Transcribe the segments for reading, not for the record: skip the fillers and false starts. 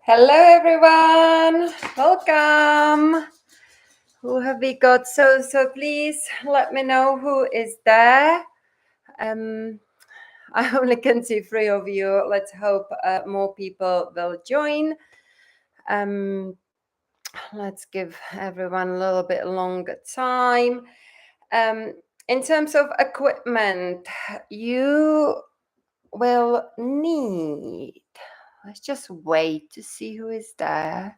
Hello everyone, welcome. Who have we got? So please let me know who is there. I only can see 3 of you. Let's hope more people will join. Let's give everyone a little bit longer time. In terms of equipment, you will need, let's just wait to see who is there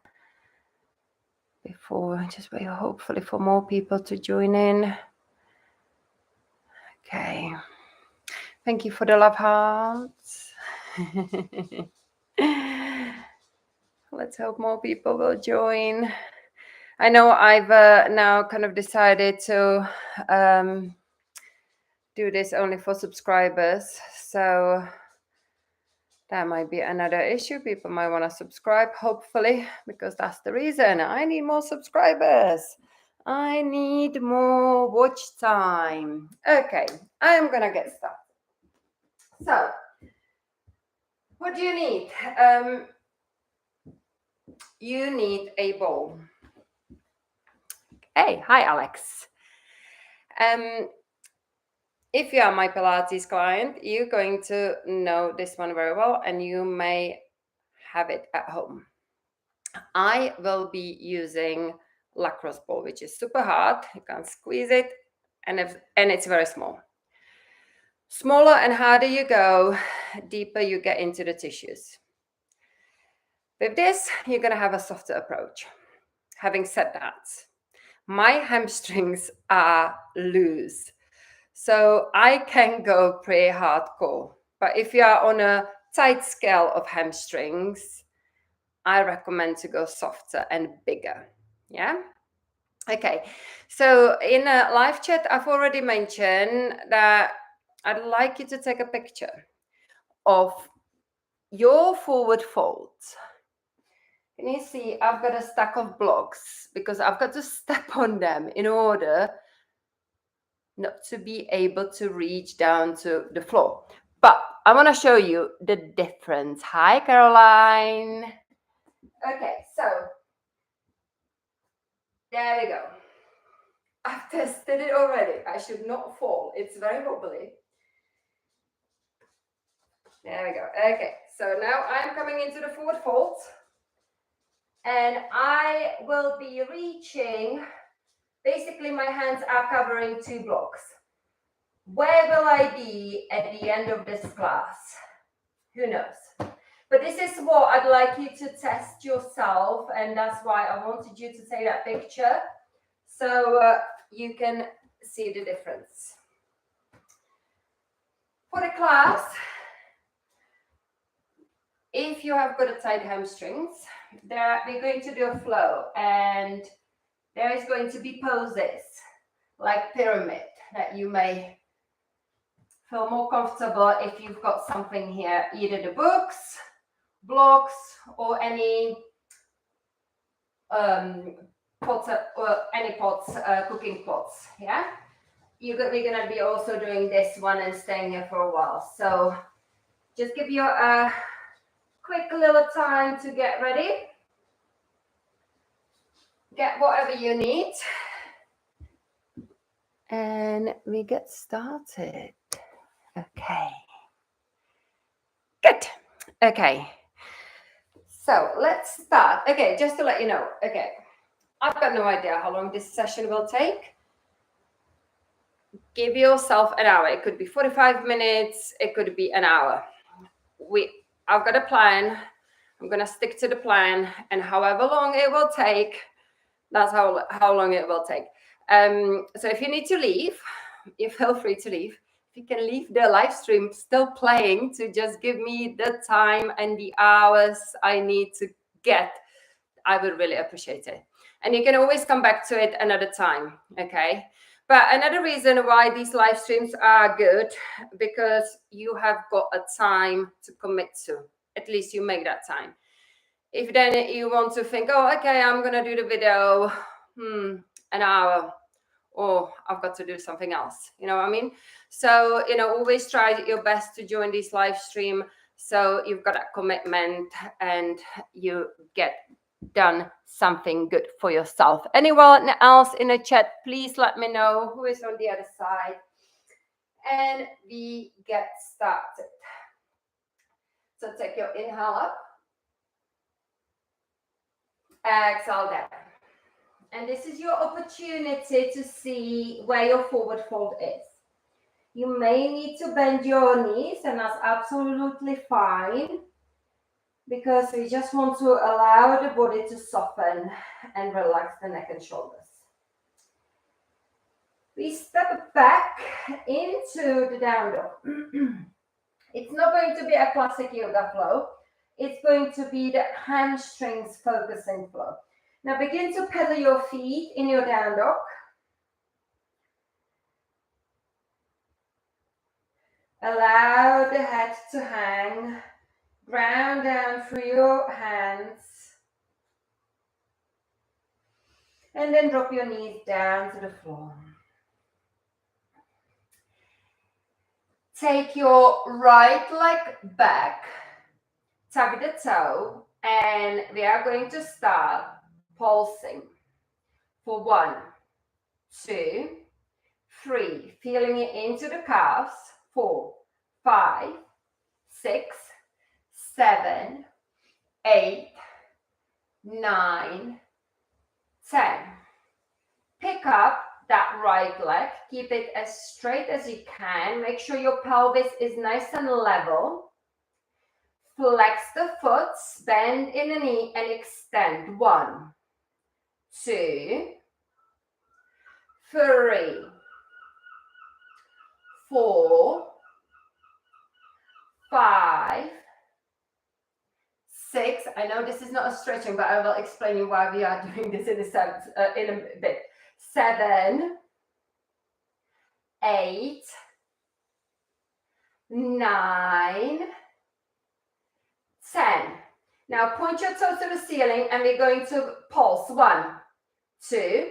before, just wait hopefully for more people to join in. Okay, thank you for the love hearts. Let's hope more people will join. I know I've now kind of decided to do this only for subscribers, so that might be another issue. People might want to subscribe, hopefully, because that's the reason. I need more subscribers. I need more watch time. Okay, I'm gonna get started. So, what do you need? You need a bowl. Hey, hi Alex. If you are my Pilates client, you're going to know this one very well, and you may have it at home. I will be using Lacrosse ball, which is super hard. You can't squeeze it, and it's very small. Smaller and harder you go, deeper you get into the tissues. With this, you're going to have a softer approach. Having said that, my hamstrings are loose, so I can go pretty hardcore. But if you are on a tight scale of hamstrings, I recommend to go softer and bigger. Yeah? Okay. So in a live chat, I've already mentioned that I'd like you to take a picture of your forward folds. Can you see I've got a stack of blocks because I've got to step on them in order not to be able to reach down to the floor. But I want to show you the difference. Hi, Caroline. Okay, so there we go. I've tested it already. I should not fall. It's very wobbly. There we go. Okay, so now I'm coming into the forward fold. And I will be reaching, basically my hands are covering 2 blocks. Where will I be at the end of this class? Who knows? But this is what I'd like you to test yourself, and that's why I wanted you to take that picture so you can see the difference. For the class, if you have got a tight hamstrings, we're going to do a flow, and there is going to be poses like pyramid that you may feel more comfortable if you've got something here, either the books, blocks, or any pots or any pots, cooking pots. Yeah, we're gonna be also doing this one and staying here for a while. So just give you a quick little time to get ready. Get whatever you need. And we get started. Okay. Good. Okay. So let's start. Okay, just to let you know. Okay. I've got no idea how long this session will take. Give yourself an hour. It could be 45 minutes. It could be an hour. I've got a plan. I'm going to stick to the plan. And however long it will take, that's how long it will take. So if you need to leave, you feel free to leave. If you can leave the live stream still playing to just give me the time and the hours I need to get, I would really appreciate it. And you can always come back to it another time, okay? But another reason why these live streams are good, because you have got a time to commit to. At least you make that time. If then you want to think, oh, okay, I'm going to do the video, an hour, or I've got to do something else. You know what I mean? So, always try your best to join this live stream So you've got a commitment and you get done something good for yourself. Anyone else in the chat, please let me know who is on the other side. And we get started. So take your inhale up. Exhale down. And this is your opportunity to see where your forward fold is. You may need to bend your knees, and that's absolutely fine, because we just want to allow the body to soften and relax the neck and shoulders. We step back into the down dog. It's not going to be a classic yoga flow. It's going to be the hamstrings focusing flow. Now begin to pedal your feet in your down dog. Allow the head to hang. Ground down through your hands. And then drop your knees down to the floor. Take your right leg back, tug the toe, and we are going to start pulsing for 1, 2, 3, feeling it into the calves, 4, 5, 6, 7, 8, 9, 10. Pick up that right leg, keep it as straight as you can. Make sure your pelvis is nice and level. Flex the foot, bend in the knee and extend. 1, 2, 3, 4, 5, 6. I know this is not a stretching, but I will explain you why we are doing this in a bit. 7, 8, 9, 10. Now point your toes to the ceiling and we're going to pulse. 1, 2,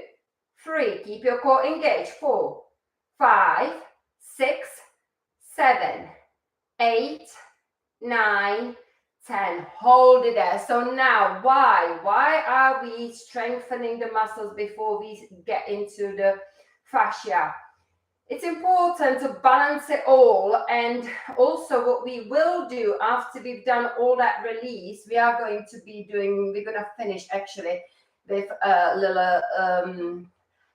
3. Keep your core engaged. 4, 5, 6, 7, 8, 9, 10. Hold it there. So now why are we strengthening the muscles before we get into the fascia? It's important to balance it all. And also what we will do after we've done all that release, we're going to finish actually with a little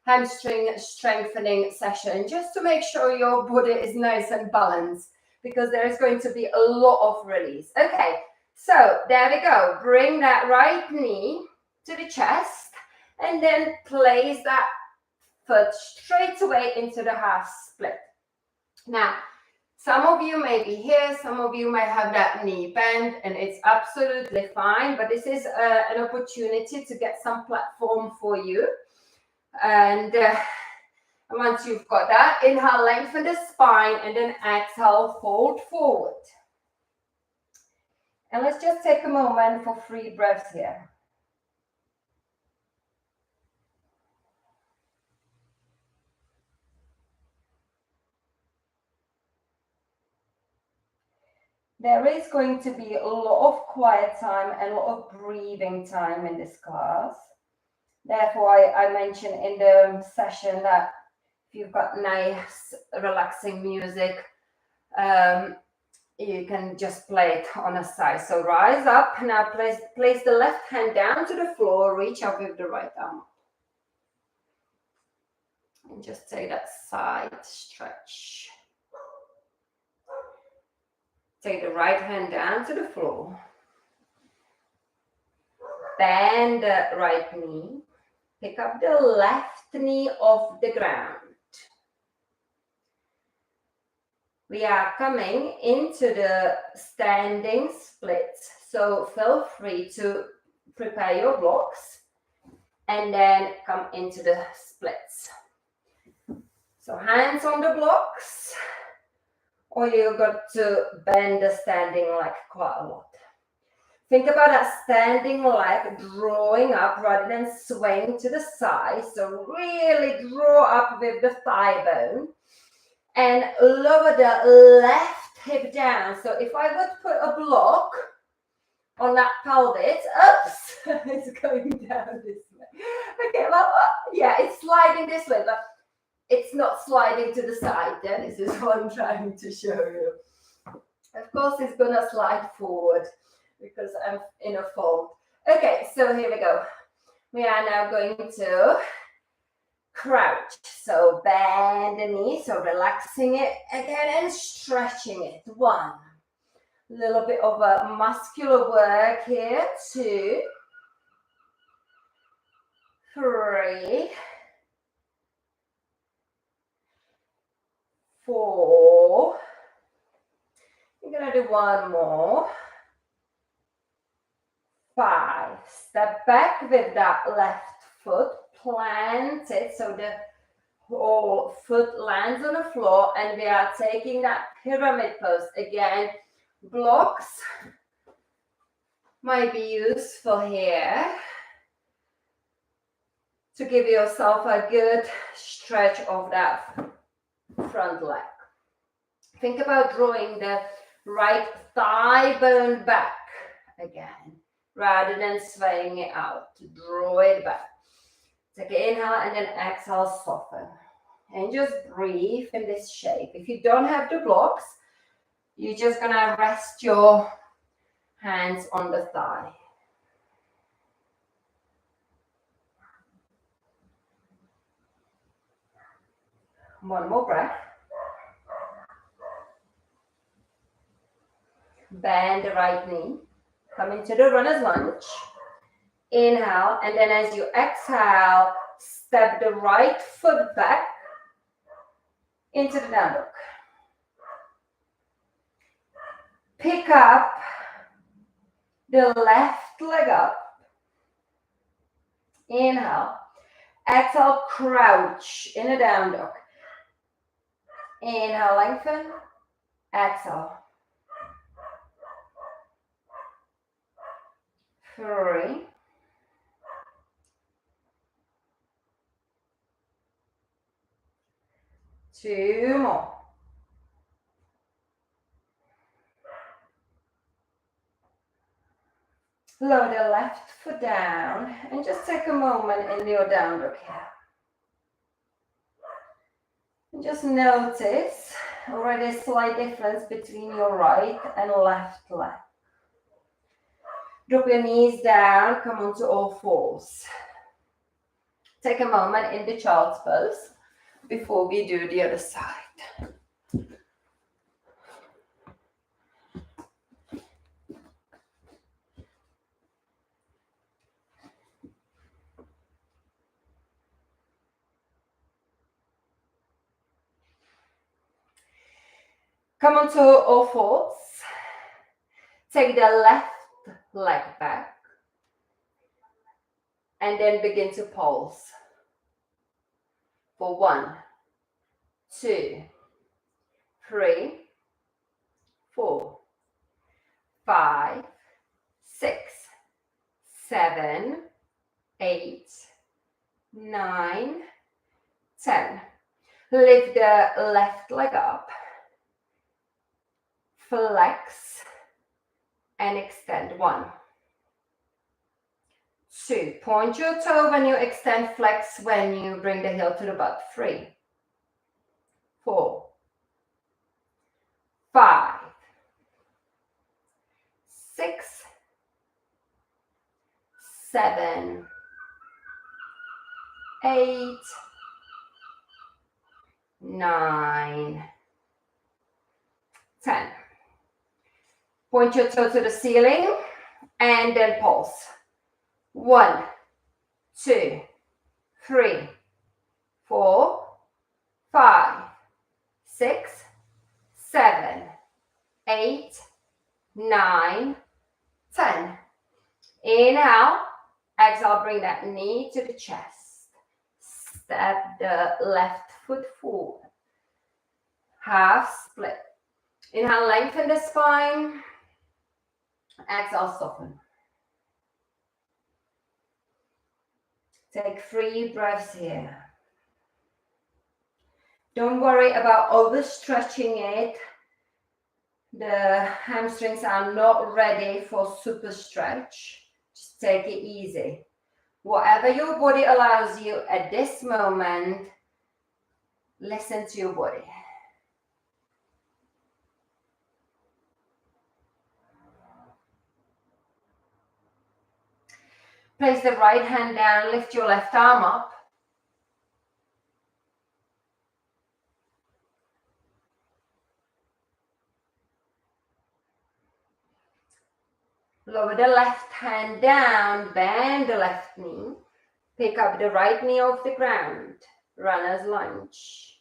hamstring strengthening session, just to make sure your body is nice and balanced, because there is going to be a lot of release. Okay. So there we go. Bring that right knee to the chest and then place that foot straight away into the half split. Now, some of you may be here, some of you may have that knee bent, and it's absolutely fine, but this is an opportunity to get some platform for you. And once you've got that, inhale, lengthen the spine, and then exhale, fold forward. And let's just take a moment for 3 breaths here. There is going to be a lot of quiet time and a lot of breathing time in this class. Therefore, I mentioned in the session that if you've got nice, relaxing music, you can just play it on a side. So rise up. Now place the left hand down to the floor. Reach up with the right arm. And just take that side stretch. Take the right hand down to the floor. Bend the right knee. Pick up the left knee off the ground. We are coming into the standing splits. So feel free to prepare your blocks and then come into the splits. So hands on the blocks, or you got to bend the standing leg quite a lot. Think about that standing leg drawing up rather than swaying to the side. So really draw up with the thigh bone and lower the left hip down. So if I would put a block on that pelvis, oops, it's going down this way. Okay, well, yeah, it's sliding this way, but it's not sliding to the side. Then this is what I'm trying to show you. Of course, it's gonna slide forward because I'm in a fold. Okay, so here we go. We are now going to crouch. So bend the knee, so relaxing it again and stretching it. 1. Little bit of a muscular work here. 2, 3, 4. You're gonna do 1 more. 5. Step back with that left foot, plant it so the whole foot lands on the floor, and we are taking that pyramid pose. Again, blocks might be useful here to give yourself a good stretch of that front leg. Think about drawing the right thigh bone back again, rather than swaying it out. Draw it back. Take an inhale and then exhale, soften. And just breathe in this shape. If you don't have the blocks, you're just gonna rest your hands on the thigh. One more breath. Bend the right knee. Come into the runner's lunge. Inhale, and then as you exhale, step the right foot back into the down dog. Pick up the left leg up. Inhale. Exhale, crouch in a down dog. Inhale, lengthen. Exhale. 3. 2 more. Lower the left foot down and just take a moment in your down dog here. And just notice already a slight difference between your right and left leg. Drop your knees down, come onto all fours. Take a moment in the child's pose before we do the other side. Come onto all fours. Take the left leg back. And then begin to pulse. For 1, 2, 3, 4, 5, 6, 7, 8, 9, 10. Lift the left leg up. Flex and extend. 1, 2. Point your toe when you extend, flex when you bring the heel to the butt. 3, 4, 5, 6, 7, 8, 9, 10. Point your toe to the ceiling and then pulse. 1, 2, 3, 4, 5, 6, 7, 8, 9, 10. Inhale, exhale, bring that knee to the chest. Step the left foot forward. Half split. Inhale, lengthen the spine. Exhale, soften. Take 3 breaths here. Don't worry about overstretching it. the hamstrings are not ready for super stretch, just take it easy. Whatever your body allows you at this moment, listen to your body. Place the right hand down, lift your left arm up. Lower the left hand down, bend the left knee. Pick up the right knee off the ground, runner's lunge.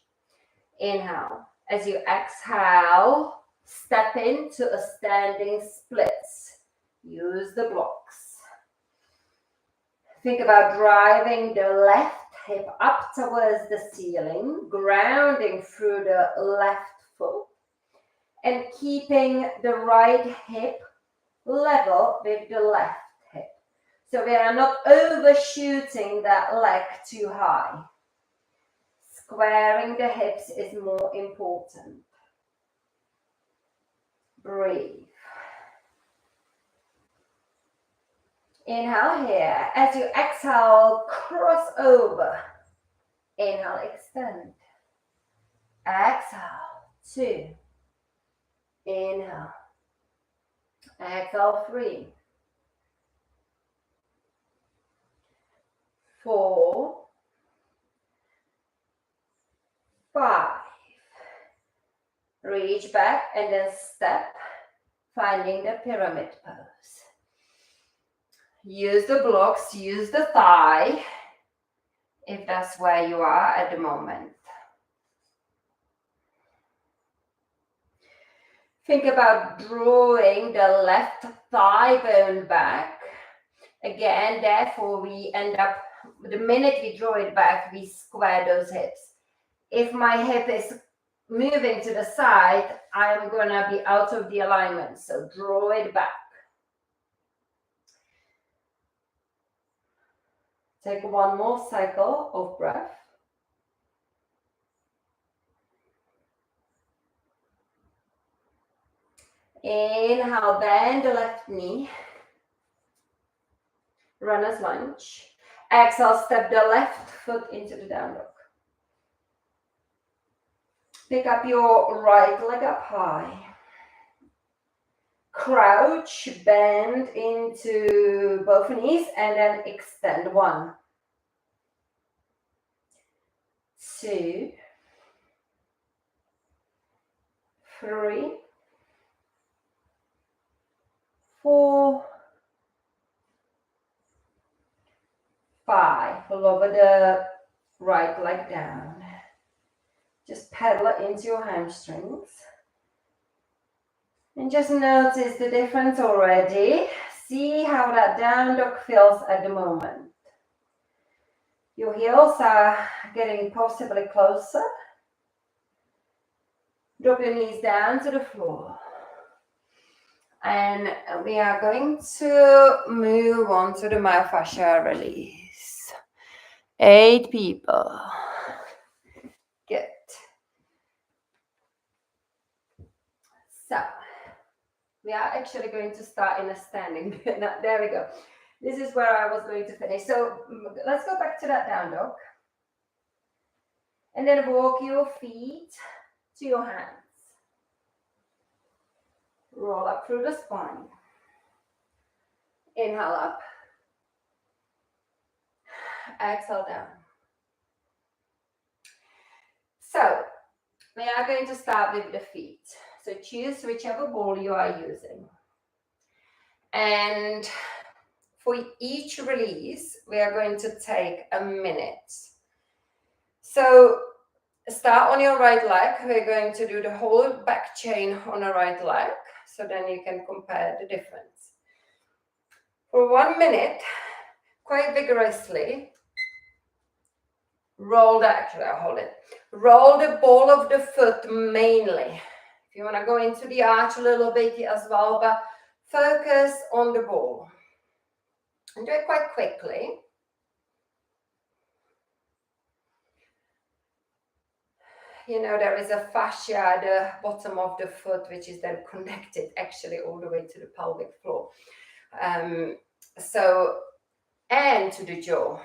Inhale. As you exhale, step into a standing splits. Use the blocks. Think about driving the left hip up towards the ceiling, grounding through the left foot, and keeping the right hip level with the left hip. So we are not overshooting that leg too high. Squaring the hips is more important. Breathe. Inhale here. As you exhale, cross over. Inhale, extend. Exhale, 2. Inhale. Exhale, 3. 4. 5. Reach back and then step, finding the pyramid pose. Use the blocks, use the thigh, if that's where you are at the moment. Think about drawing the left thigh bone back. Again, therefore we end up, the minute we draw it back, we square those hips. If my hip is moving to the side, I'm gonna be out of the alignment, so draw it back. Take one more cycle of breath. Inhale, bend the left knee. Runner's lunge. Exhale, step the left foot into the down dog. Pick up your right leg up high. Crouch, bend into both knees and then extend. 1, 2, 3, 4, 5. Lower the right leg down. Just pedal it into your hamstrings. And just notice the difference already. See how that down dog feels at the moment. Your heels are getting possibly closer. Drop your knees down to the floor. And we are going to move on to the myofascial release. 8 people. Good. So, we are actually going to start in a standing. There we go. This is where I was going to finish. So let's go back to that down dog. And then walk your feet to your hands. Roll up through the spine. Inhale up. Exhale down. So we are going to start with the feet. So choose whichever ball you are using. And for each release, we are going to take a minute. So start on your right leg. We're going to do the whole back chain on the right leg. So then you can compare the difference. For 1 minute, quite vigorously, roll the ball of the foot mainly. If you want to go into the arch a little bit as well, but focus on the ball. And do it quite quickly. you know, there is a fascia at the bottom of the foot, which is then connected actually all the way to the pelvic floor. And to the jaw.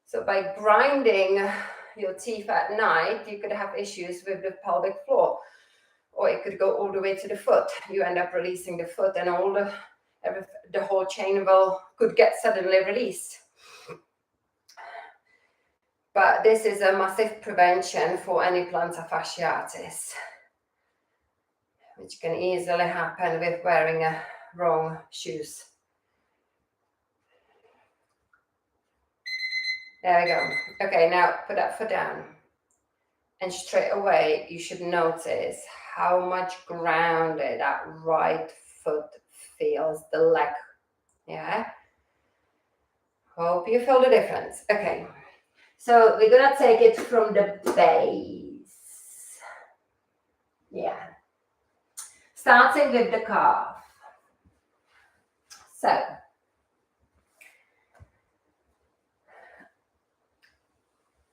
So by grinding your teeth at night, you could have issues with the pelvic floor, or it could go all the way to the foot. You end up releasing the foot, and the whole chain could get suddenly released. But this is a massive prevention for any plantar fasciitis, which can easily happen with wearing wrong shoes. There we go. Okay, now put that foot down. And straight away, you should notice how much grounded that right foot feels, the leg. Yeah? Hope you feel the difference. Okay. So we're going to take it from the base. Yeah. Starting with the calf. So,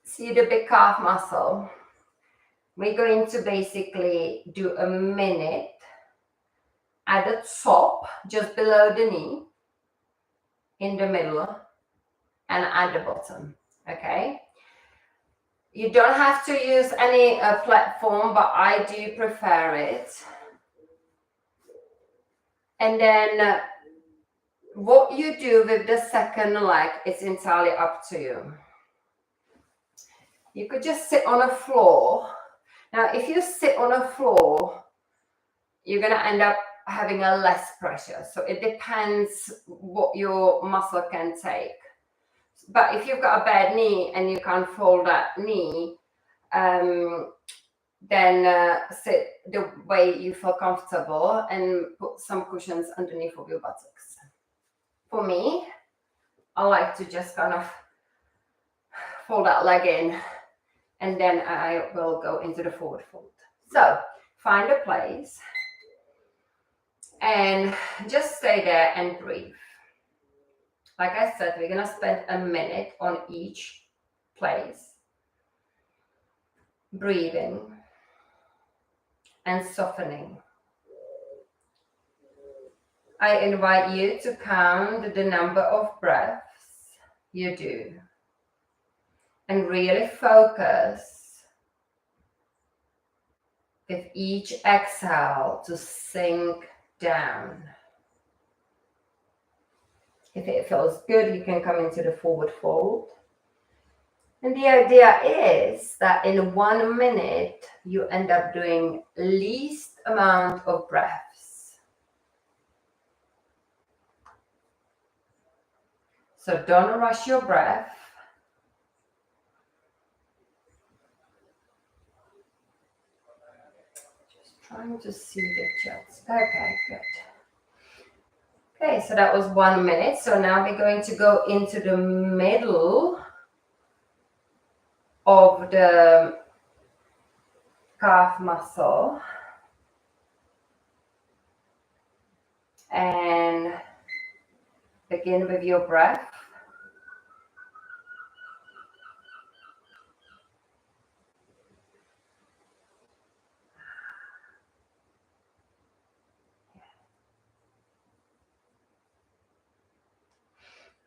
see the big calf muscle? We're going to basically do a minute at the top, just below the knee, in the middle, and at the bottom. Okay? You don't have to use any platform, but I do prefer it. And then what you do with the second leg is entirely up to you. You could just sit on a floor. Now, if you sit on a floor, you're going to end up having a less pressure. So it depends what your muscle can take. But if you've got a bad knee and you can't fold that knee, then sit the way you feel comfortable and put some cushions underneath of your buttocks. For me, I like to just kind of fold that leg in, and then I will go into the forward fold. So find a place and just stay there and breathe. Like I said, we're going to spend a minute on each place, breathing and softening. I invite you to count the number of breaths you do and really focus with each exhale to sink down. If it feels good, you can come into the forward fold. And the idea is that in 1 minute, you end up doing least amount of breaths. So don't rush your breath. Just trying to see the chats. Okay, good. Okay, so that was 1 minute. So now we're going to go into the middle of the calf muscle and begin with your breath.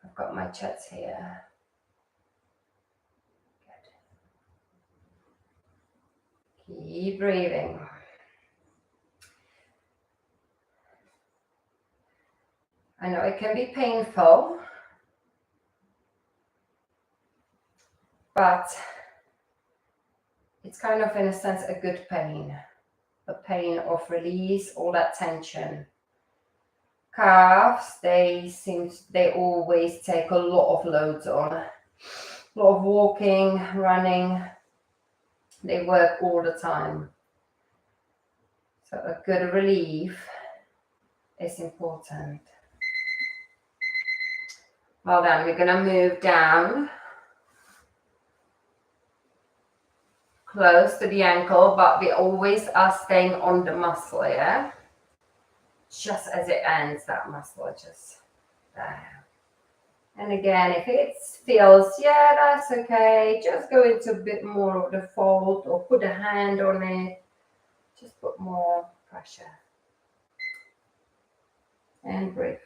I've got my chats here. Good. Keep breathing. I know it can be painful, but it's kind of, in a sense, a good pain. A pain of release, all that tension. Calves, they always take a lot of loads on. A lot of walking, running. They work all the time. So a good relief is important. Well done. We're going to move down close to the ankle, but we always are staying on the muscle, yeah? Just as it ends, that muscle just there. And again, if it feels, yeah, that's okay, just go into a bit more of the fold or put a hand on it. Just put more pressure. And breathe.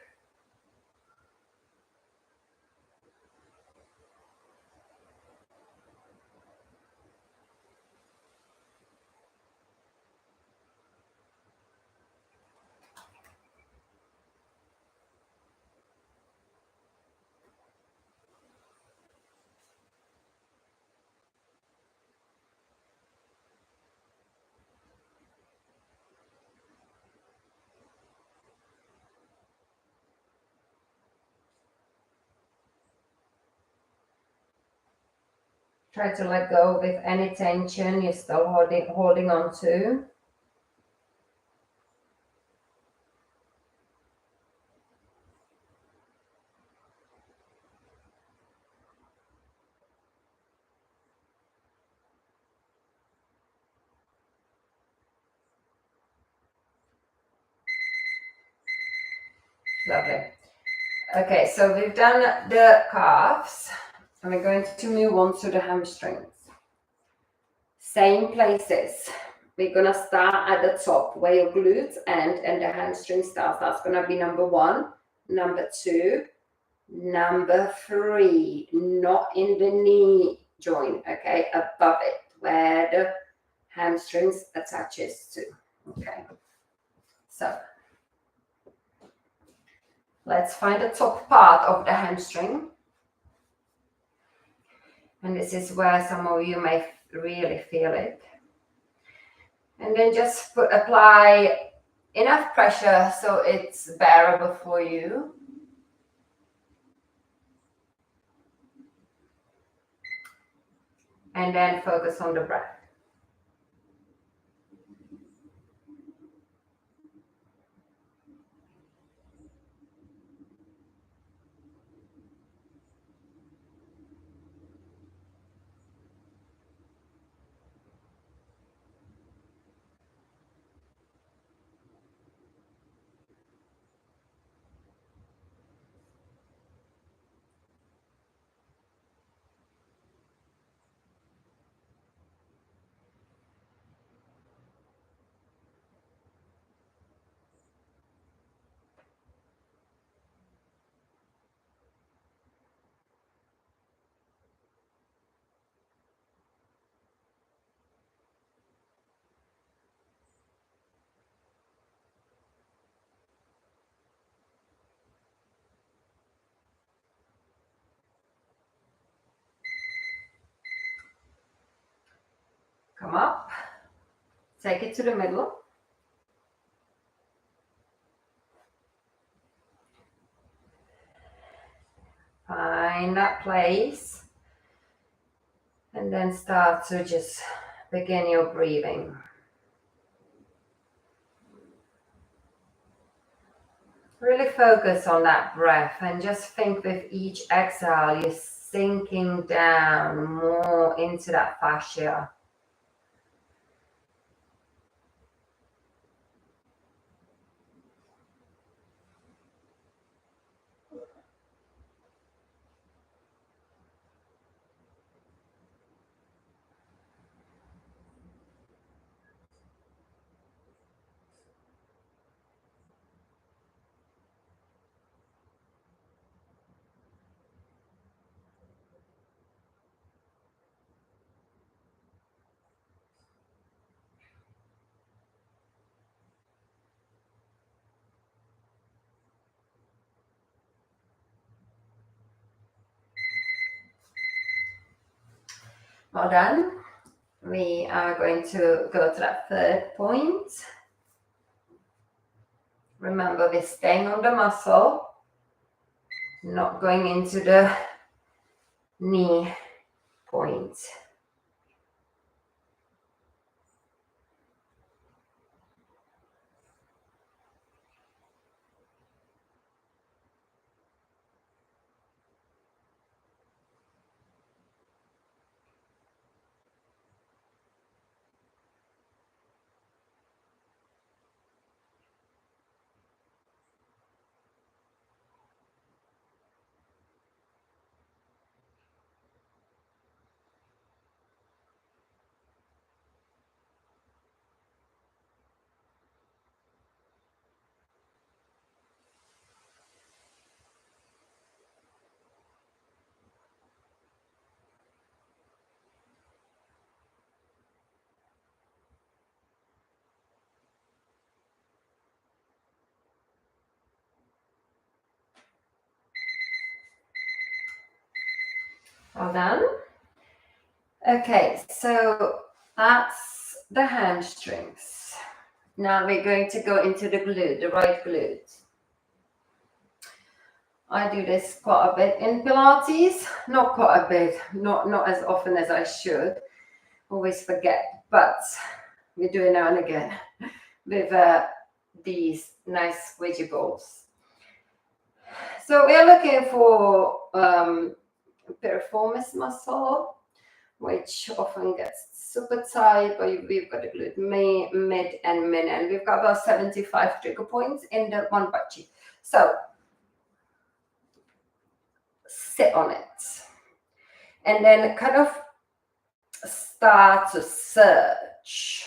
Try to let go with any tension you're still holding on to. Lovely. Okay, so we've done the calves, and we're going to move on to the hamstrings. Same places. We're gonna start at the top where your glutes end and the hamstring starts. That's gonna be number 1, number 2, number 3. Not in the knee joint, okay, above it, where the hamstrings attaches to. Okay, so let's find the top part of the hamstring. And this is where some of you may really feel it. And then just apply enough pressure so it's bearable for you. And then focus on the breath. Come up. Take it to the middle. Find that place. And then start to just begin your breathing. Really focus on that breath and just think with each exhale, you're sinking down more into that fascia. Well done. We are going to go to that third point. Remember, we're staying on the muscle, not going into the knee point. Well done. Okay, so that's the hamstrings. Now we're going to go into the glute, the right glute. I do this quite a bit in Pilates, not quite a bit, not as often as I should. Always forget, but we do it now and again with these nice squidgy balls. So we are looking for piriformis muscle, which often gets super tight, but we've got the glute mid and min, and we've got about 75 trigger points in the one butt cheek. So sit on it and then kind of start to search.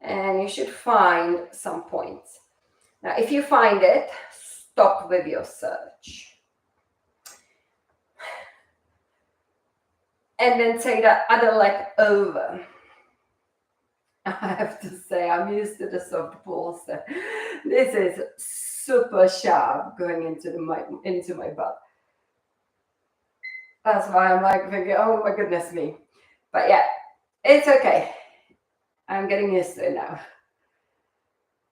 And you should find some points. Now, if you find it, stop with your search. And then take that other leg over. I have to say, I'm used to the soft balls. So this is super sharp going into my butt. That's why I'm like thinking, oh my goodness me. But yeah, it's okay. I'm getting used to it now.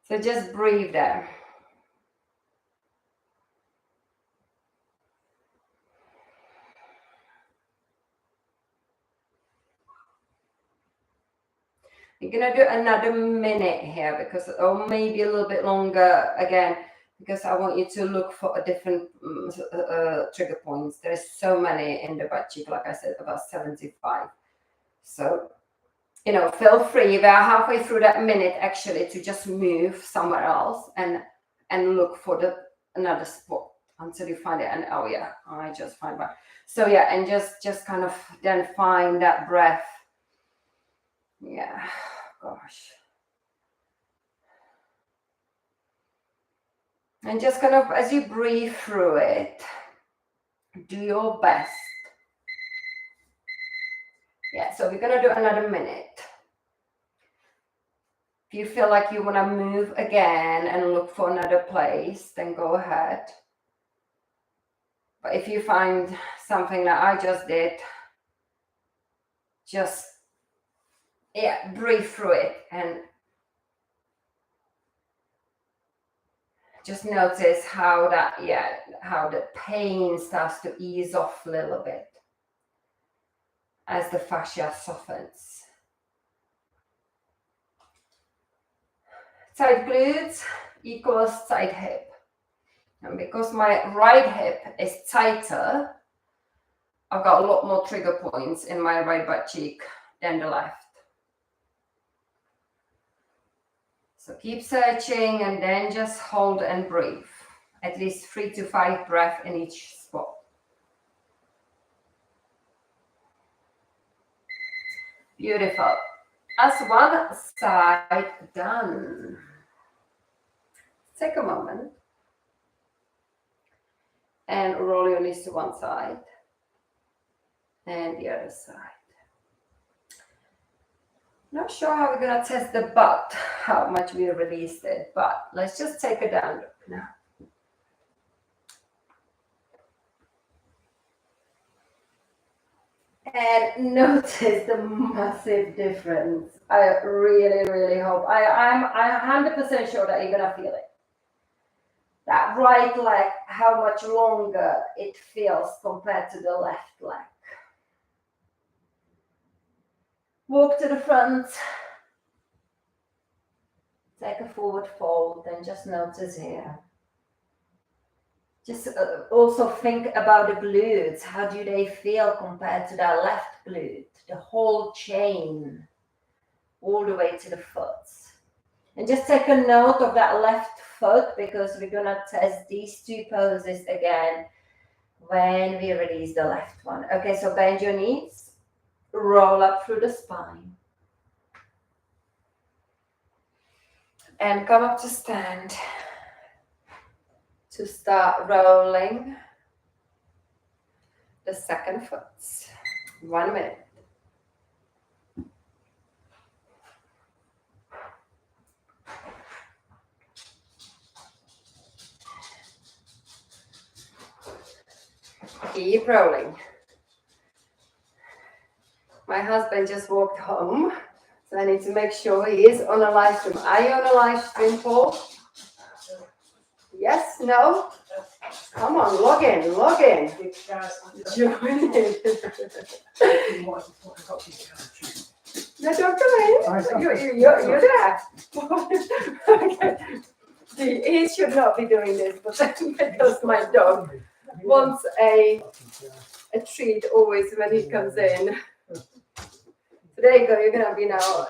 So just breathe there. You're going to do another minute here because, or maybe a little bit longer again, because I want you to look for a different trigger points. There's so many in the butt cheek, like I said, about 75. So, you know, feel free. We're halfway through that minute actually to just move somewhere else and look for another spot until you find it. And oh yeah, I just find that. So yeah, and just kind of then find that breath. Yeah, gosh. And just kind of, as you breathe through it, do your best. Yeah, so we're going to do another minute. If you feel like you want to move again and look for another place, then go ahead. But if you find something that I just did, just, yeah, breathe through it and just notice how how the pain starts to ease off a little bit as the fascia softens. Tight glutes equals tight hip. And because my right hip is tighter, I've got a lot more trigger points in my right butt cheek than the left. So keep searching and then just hold and breathe. At least 3 to 5 breaths in each spot. Beautiful. That's one side done. Take a moment and roll your knees to one side and the other side. Not sure how we're going to test the butt, how much we released it, but let's just take a down look now. And notice the massive difference. I really, really hope. I'm 100% sure that you're going to feel it. That right leg, how much longer it feels compared to the left leg. Walk to the front. Take a forward fold and just notice here. Just also think about the glutes. How do they feel compared to that left glute? The whole chain, all the way to the foot. And just take a note of that left foot because we're going to test these two poses again when we release the left one. Okay, so bend your knees, roll up through the spine. And come up to stand. To start rolling the second foot. 1 minute. keep rolling. My husband just walked home, so I need to make sure he is on a live stream. Are you on a live stream, Paul? Yes? No? Come on, log in, log in. Join in. No, don't come in. You're there. Okay. He should not be doing this, but because my dog wants a treat always when he comes in. So there you go, you're gonna be now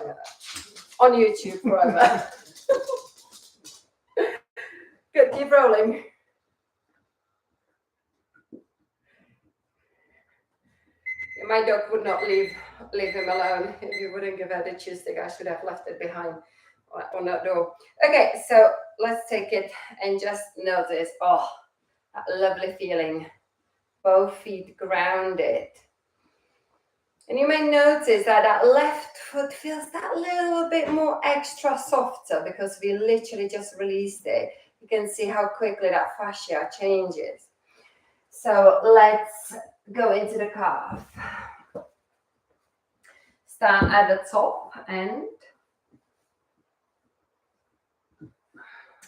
on YouTube forever. Good, keep rolling. My dog would not leave him alone. If you wouldn't give her the chew stick, I should have left it behind on that door. Okay, so let's take it and just notice, oh, that lovely feeling. Both feet grounded. And you may notice that that left foot feels that little bit more extra softer because we literally just released it. You can see how quickly that fascia changes. So let's go into the calf. Start at the top and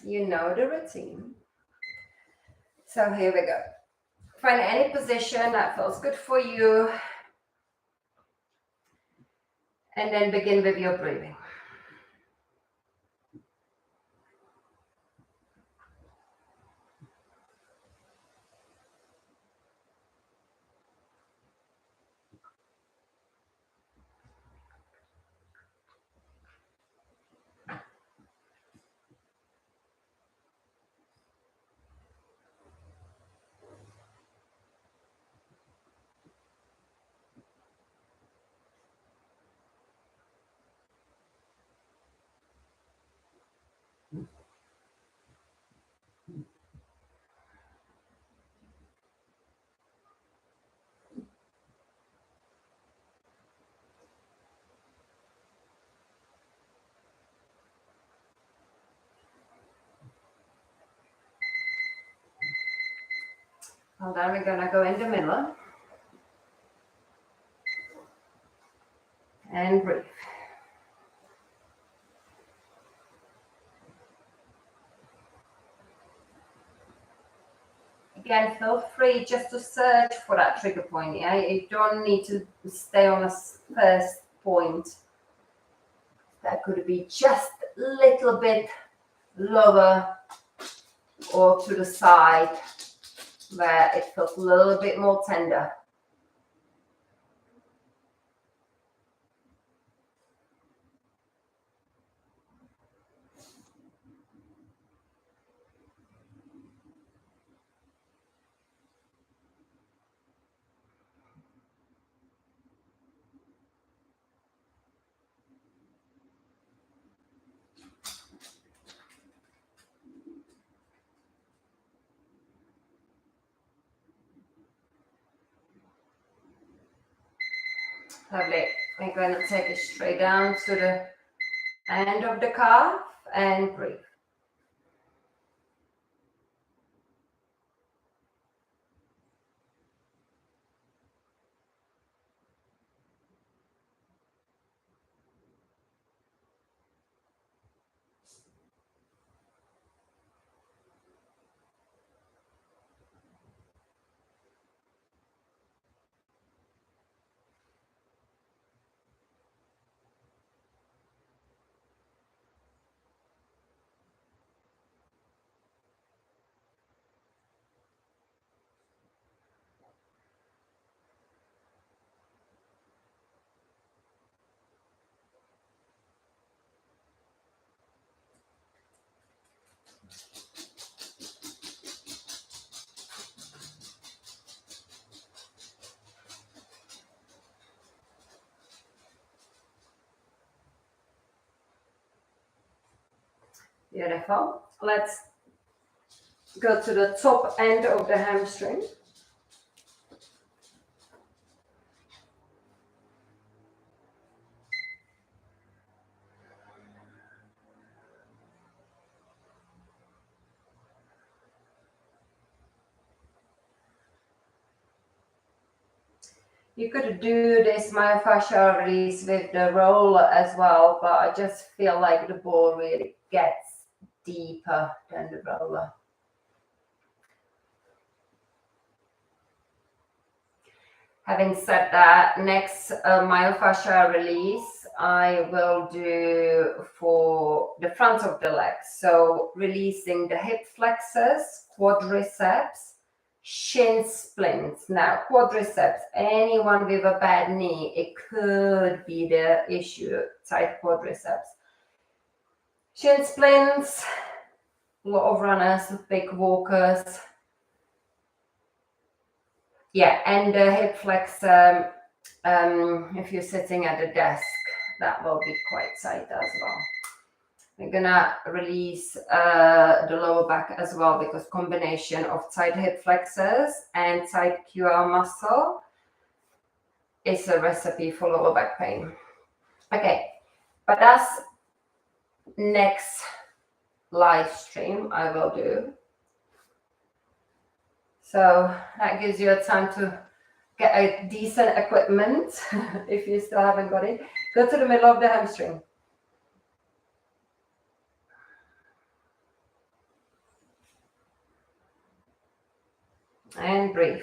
you know the routine. So here we go. Find any position that feels good for you. And then begin with your breathing. And then we're gonna go in the middle and breathe. Again, feel free just to search for that trigger point. Yeah, you don't need to stay on a first point. That could be just a little bit lower or to the side where it feels a little bit more tender. Lovely. We're going to take it straight down to the end of the calf and breathe. Beautiful. Let's go to the top end of the hamstring. You could do this myofascial release with the roller as well, but I just feel like the ball really gets deeper than the roller. Having said that, next myofascial release I will do for the front of the legs. So releasing the hip flexors, quadriceps, shin splints. Now, quadriceps, anyone with a bad knee, it could be the issue, tight quadriceps. Shin splints, a lot of runners, big walkers. Yeah, and the hip flexor, if you're sitting at a desk, that will be quite tight as well. We're gonna release the lower back as well, because combination of tight hip flexors and tight QR muscle is a recipe for lower back pain. Okay, but that's next live stream I will do. So that gives you a time to get a decent equipment if you still haven't got it. Go to the middle of the hamstring. And breathe.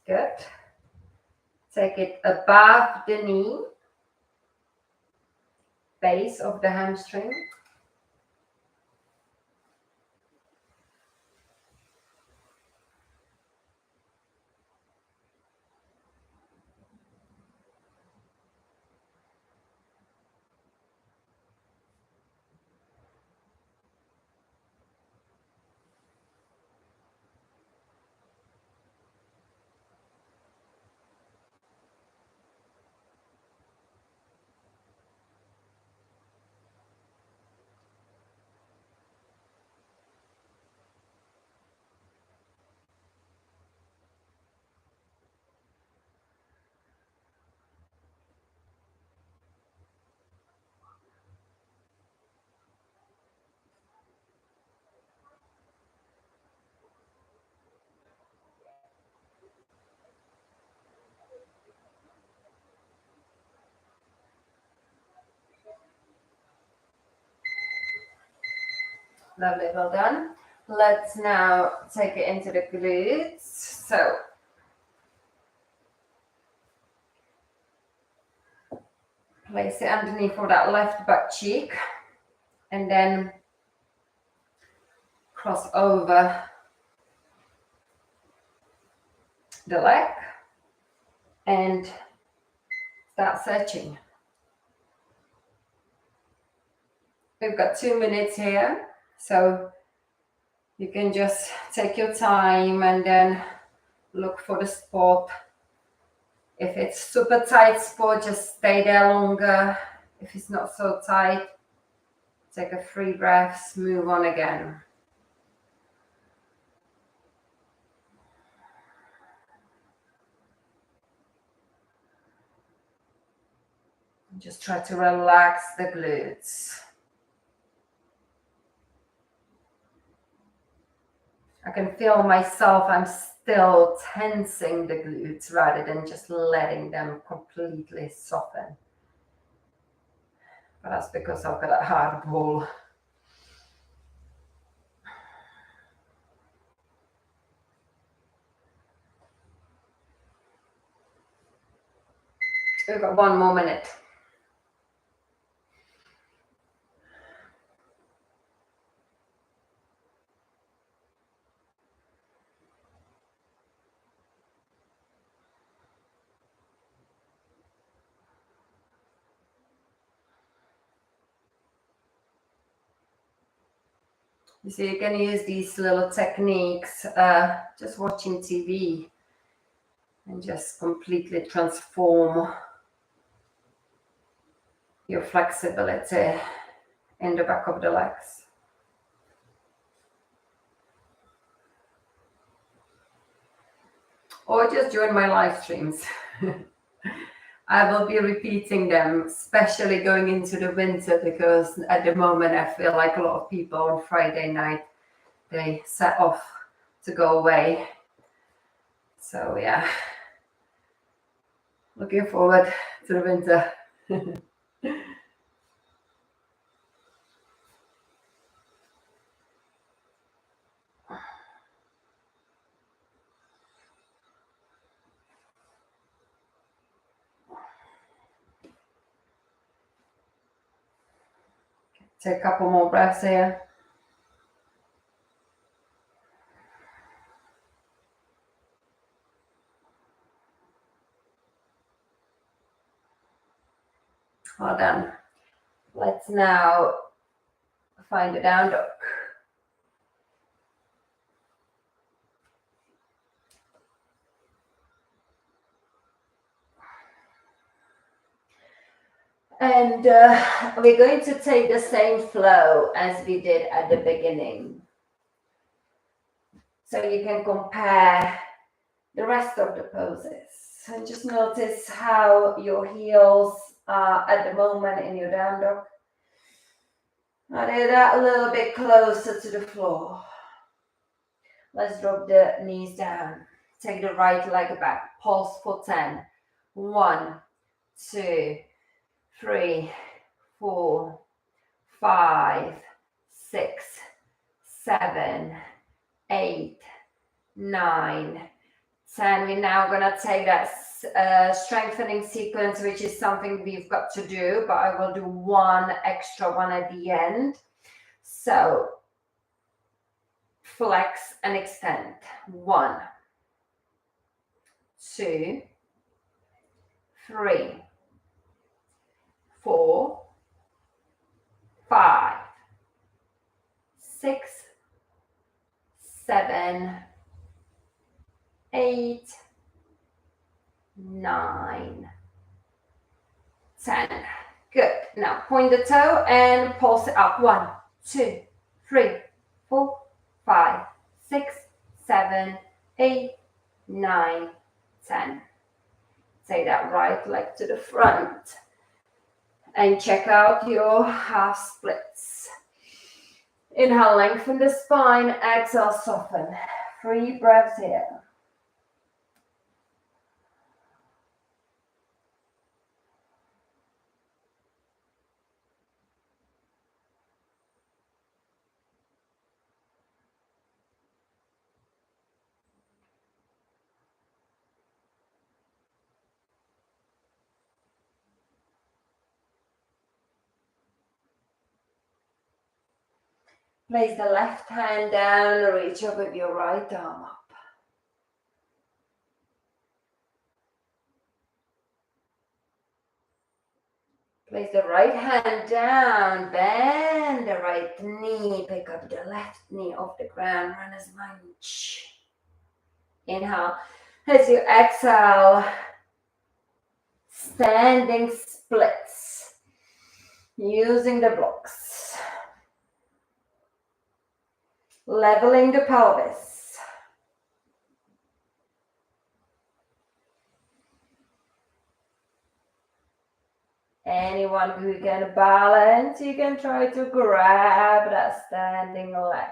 Good. Take it above the knee, base of the hamstring. Lovely, well done. Let's now take it into the glutes. So place it underneath of that left butt cheek and then cross over the leg and start searching. We've got 2 minutes here, so you can just take your time and then look for the spot. If it's super tight spot, just stay there longer. If it's not so tight, take a 3 breaths, move on again. Just try to relax the glutes. I can feel myself, I'm still tensing the glutes rather than just letting them completely soften. But that's because I've got a hard ball. We've got 1 more minute. So you can use these little techniques just watching TV and just completely transform your flexibility in the back of the legs. Or just join my live streams. I will be repeating them, especially going into the winter, because at the moment I feel like a lot of people on Friday night, they set off to go away. So yeah, looking forward to the winter. Take a couple more breaths here. Well done. Let's now find a down dog. And we're going to take the same flow as we did at the beginning. So you can compare the rest of the poses. And just notice how your heels are at the moment in your down dog. Are they that a little bit closer to the floor? Let's drop the knees down. Take the right leg back. Pulse for 10. 1, 2, 3, 4, 5, 6, 7, 8, 9, 10. We're now going to take that strengthening sequence, which is something we've got to do, but I will do one extra one at the end. So flex and extend. 1, 2, 3, 4, 5, 6, 7, 8, 9, 10. Good. Now point the toe and pulse it up. 1, 2, 3, 4, 5, 6, 7, 8, 9, 10. Take that right leg to the front and check out your half splits. Inhale, lengthen the spine. Exhale, soften. 3 breaths here. Place the left hand down, reach up with your right arm up. Place the right hand down, bend the right knee, pick up the left knee off the ground, runner's lunge. Inhale. As you exhale, standing splits, using the blocks. Leveling the pelvis. Anyone who can balance, you can try to grab that standing leg.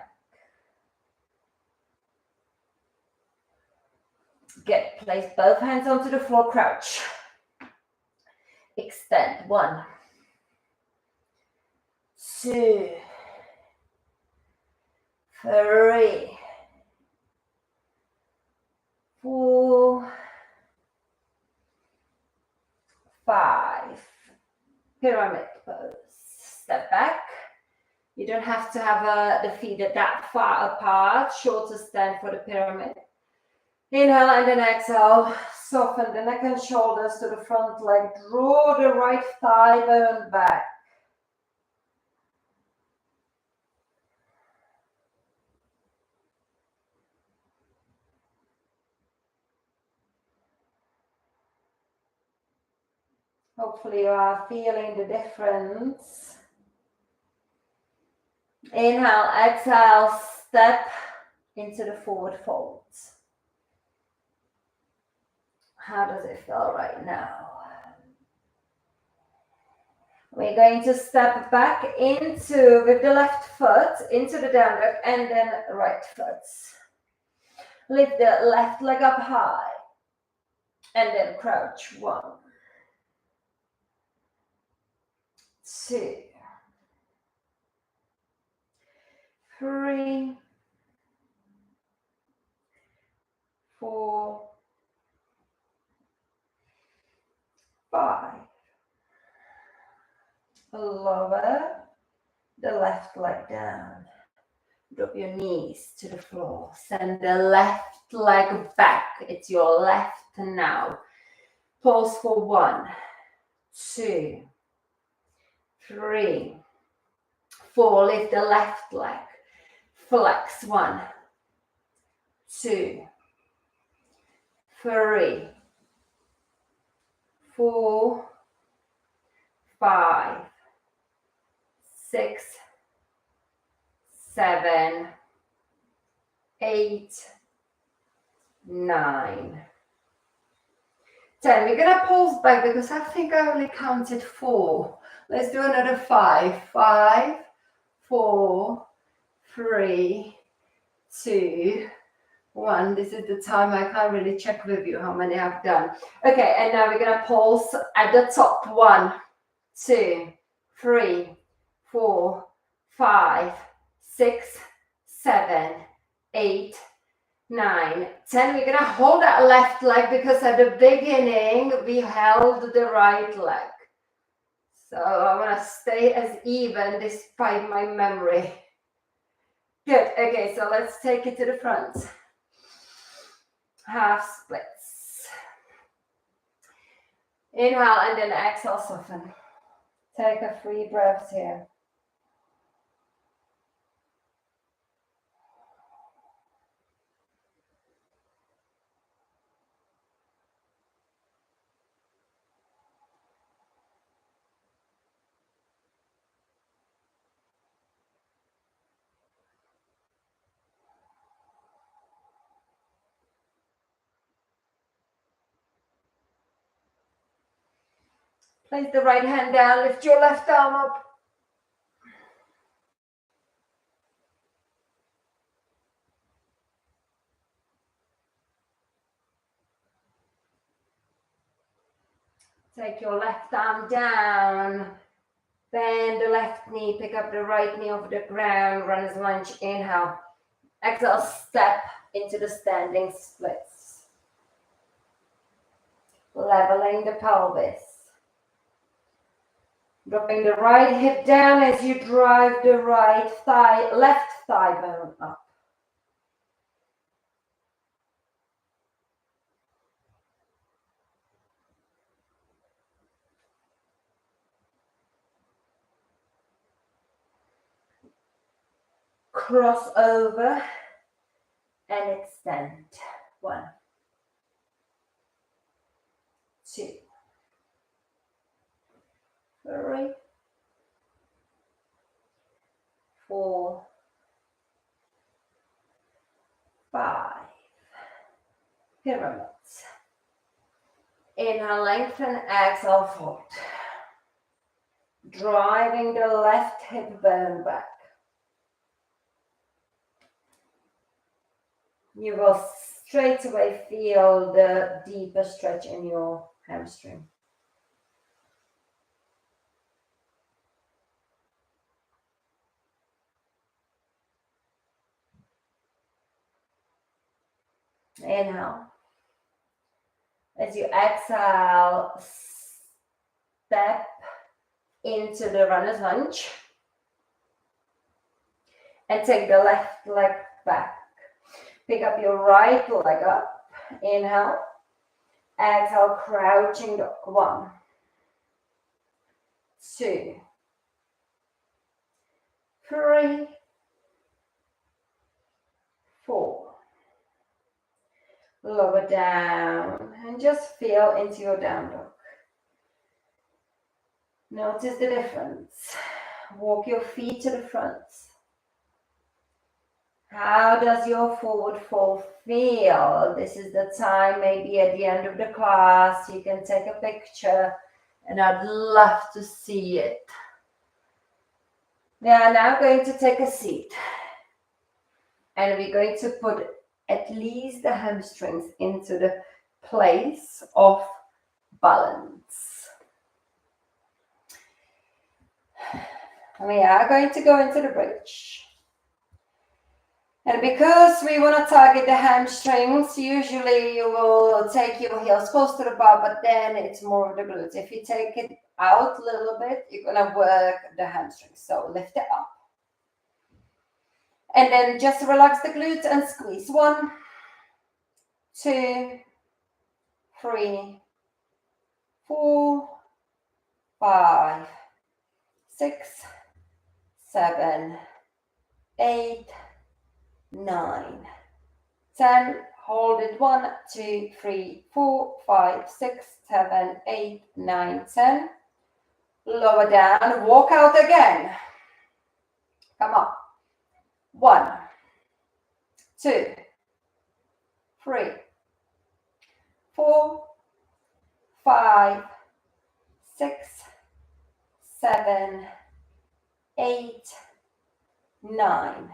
Good. Place both hands onto the floor, crouch. Extend. 1, 2, 3, 4, 5. Pyramid pose. Step back. You don't have to have the feet that far apart. Shorter stand for the pyramid. Inhale and then exhale. Soften the neck and shoulders to the front leg. Draw the right thigh bone back. Hopefully you are feeling the difference. Inhale, exhale, step into the forward fold. How does it feel right now? We're going to step back with the left foot into the down dog and then right foot. Lift the left leg up high and then crouch. 1, 2, 3, 4, 5. Lower the left leg down. Drop your knees to the floor. Send the left leg back. It's your left now. Pause for 1, 2, 3, 4. Lift the left leg. Flex. 1, 2, 3, 4, 5, 6, 7, 8, 9, 10. We're gonna pause back because I think I only counted 4. Let's do another 5. 5, 4, 3, 2, 1. This is the time I can't really check with you how many I've done. Okay, and now we're gonna pause at the top. 1, 2, 3, 4, 5, 6, 7, 8, 9, 10. We're gonna hold that left leg because at the beginning we held the right leg. So I want to stay as even despite my memory. Good. Okay, so let's take it to the front. Half splits. Inhale and then exhale, soften. Take a 3 breaths here. Place the right hand down, lift your left arm up. Take your left arm down, bend the left knee, pick up the right knee off the ground, runner's lunge, inhale. Exhale, step into the standing splits. Leveling the pelvis. Dropping the right hip down as you drive the left thigh bone up. Cross over and extend. 1, 2, 3, 4, 5. Pyramids. Inhale, lengthen, exhale, fold. Driving the left hip bone back. You will straight away feel the deeper stretch in your hamstring. Inhale. As you exhale, step into the runner's lunge and take the left leg back. Pick up your right leg up. Inhale. Exhale, crouching dog. 1, 2, 3, 4. Lower down and just feel into your down dog. Notice the difference. Walk your feet to the front. How does your forward fold feel? This is the time, maybe at the end of the class, you can take a picture, and I'd love to see it. We are now going to take a seat, and we're going to put at least the hamstrings into the place of balance. We are going to go into the bridge. And because we want to target the hamstrings, usually you will take your heels close to the bar, but then it's more of the glutes. If you take it out a little bit, you're going to work the hamstrings. So lift it up. And then just relax the glutes and squeeze. 1, 2, 3, 4, 5, 6, 7, 8, 9, 10. Hold it. 1, 2, 3, 4, 5, 6, 7, 8, 9, 10. Lower down. Walk out again. Come up. 1, 2, 3, 4, 5, 6, 7, 8, 9,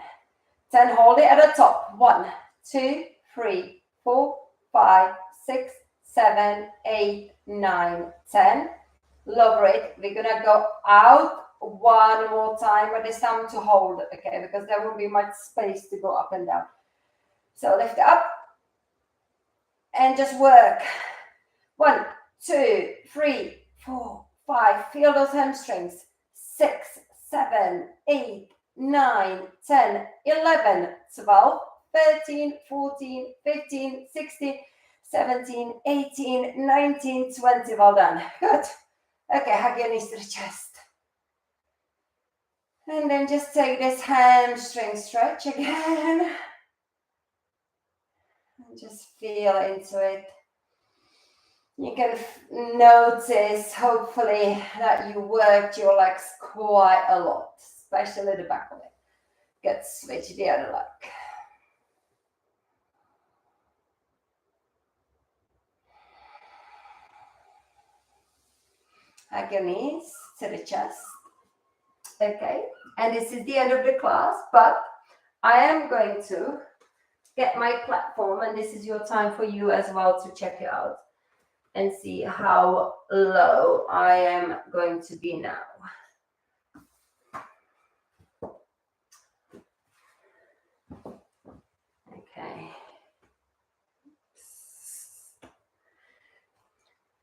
10. Hold it at the top. 1, 2, 3, 4, 5, 6, 7, 8, 9, 10. Lower it. We're gonna go out one more time, but this time to hold, okay? Because there won't be much space to go up and down. So lift it up and just work. 1, 2, 3, 4, 5. Feel those hamstrings. 6, 7, 8, 9, 10, 11, 12, 13, 14, 15, 16, 17, 18, 19, 20. Well done. Good. Okay, hug your knees to the chest. And then just take this hamstring stretch again. And just feel into it. You can notice, hopefully, that you worked your legs quite a lot, especially the back of it. Good, switch the other leg. Hug your knees to the chest. Okay, and this is the end of the class, but I am going to get my platform, and this is your time for you as well to check it out and see how low I am going to be now. Okay.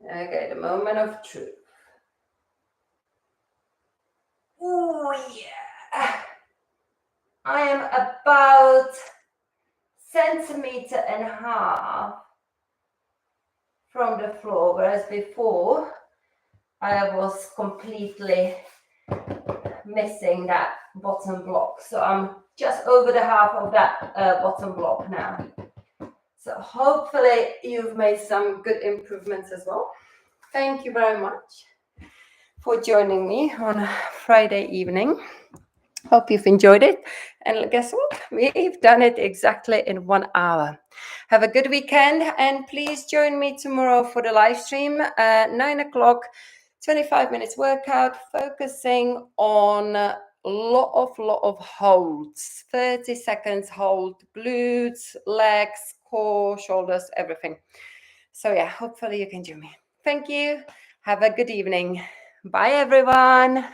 Okay, the moment of truth. Oh yeah. I am about 1.5 centimeters from the floor, whereas before I was completely missing that bottom block. So I'm just over the half of that bottom block now. So hopefully you've made some good improvements as well. Thank you very much for joining me on a Friday evening. Hope you've enjoyed it. And guess what? We've done it exactly in 1 hour. Have a good weekend, and please join me tomorrow for the live stream at 9 o'clock, 25 minutes workout, focusing on a lot of holds, 30 seconds hold, glutes, legs, core, shoulders, everything. So yeah, hopefully you can join me. Thank you. Have a good evening. Bye, everyone.